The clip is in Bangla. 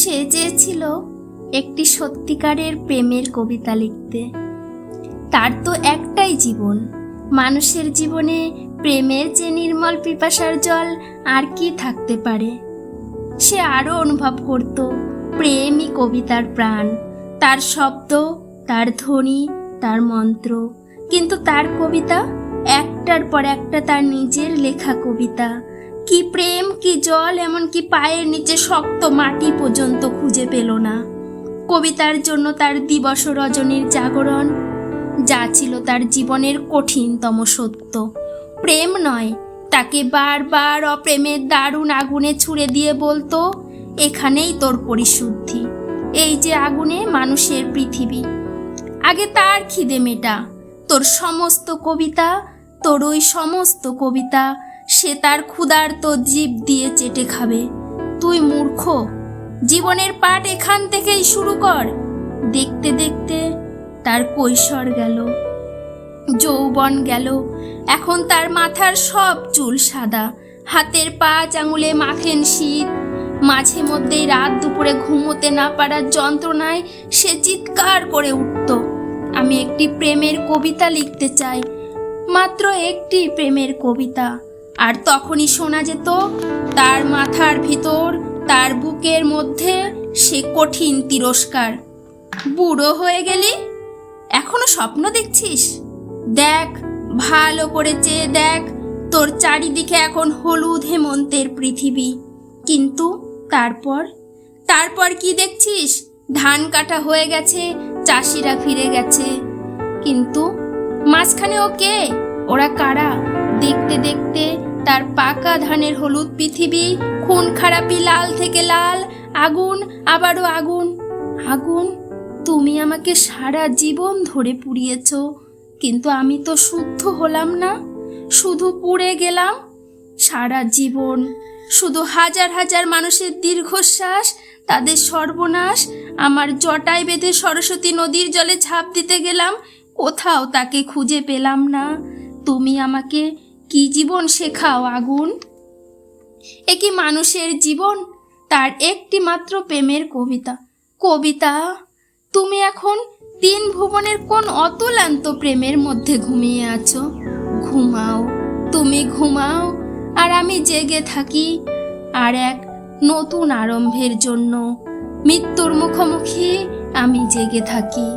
সে চেয়েছিল একটি সত্যিকারের প্রেমের কবিতা লিখতে। তার তো একটাই জীবন, মানুষের জীবনে প্রেমের যে নির্মল পিপাসার জল আর কি থাকতে পারে। সে আরও অনুভব করত প্রেমই কবিতার প্রাণ, তার শব্দ, তার ধ্বনি, তার মন্ত্র। কিন্তু তার কবিতা একটার পর একটা তার নিজের লেখা কবিতা। কি প্রেম, কি জল, এমনকি পায়ের নিচে শক্ত মাটি পর্যন্ত খুঁজে পেল না। কবিতার জন্য তার দিবস রজনীর জাগরণ, যা ছিল তার জীবনের কঠিনতম সত্য। প্রেম নয়, তাকে বারবার অপ্রেমের দারুণ আগুনে ছুঁড়ে দিয়ে বলতো, এখানেই তোর পরিশুদ্ধি, এই যে আগুনে মানুষের পৃথিবী। আগে তার খিদে মেটা, তোর সমস্ত কবিতা, তোর ওই সমস্ত কবিতা সে তার ক্ষুধার্ত জিভ দিয়ে চেটে খাবে। তুই মূর্খ, জীবনের পাঠ এখান থেকেই শুরু কর। দেখতে দেখতে তার কৈশোর গেল, যৌবন গেল। এখন তার মাথার সব চুল সাদা, হাতের 5 আঙুলে মাখেন শীত। মাঝে মধ্যেই রাত দুপুরে ঘুমোতে না পারার যন্ত্রণায় সে চিৎকার করে উঠত, আমি একটি প্রেমের কবিতা লিখতে চাই, মাত্র একটি প্রেমের কবিতা। আর তখনই শোনা যেত তার মাথার ভিতর, তার বুকের মধ্যে সে কঠিন তিরস্কার, বুড়ো হয়ে গেলি, এখনো স্বপ্ন দেখছিস? দেখ, ভালো করে চেয়ে দেখ, তোর চারিদিকে এখন হলুদ হেমন্তের পৃথিবী। কিন্তু তারপর কি দেখছিস? ধান কাটা হয়ে গেছে, চাষিরা ফিরে গেছে। কিন্তু মাঝখানে কে? ওরা কারা? দেখতে দেখতে তার পাকা ধানের হলুদ পৃথিবী খুন খারাপি, লাল থেকে লাল, আগুন, আবারও আগুন। আগুন, তুমি আমাকে সারা জীবন ধরে পুড়িয়েছ, কিন্তু আমি তো শুদ্ধ হলাম না, শুধু পুড়ে গেলাম। সারা জীবন শুধু হাজার হাজার মানুষের দীর্ঘশ্বাস, তাদের সর্বনাশ। আমার জটায় বেঁধে সরস্বতী নদীর জলে ঝাঁপ দিতে গেলাম, কোথাও তাকে খুঁজে পেলাম না। তুমি আমাকে কি জীবন শেখাও আগুন? এ কি মানুষের জীবন? তার একটি মাত্র প্রেমের কবিতা। কবিতা, তুমি এখন 3 ভুবনের কোন অতুলান্ত প্রেমের মধ্যে ঘুমিয়ে আছো। ঘুমাও, তুমি ঘুমাও, আর আমি জেগে থাকি আর এক নতুন আরম্ভের জন্য। মৃত্যুর মুখোমুখি আমি জেগে থাকি।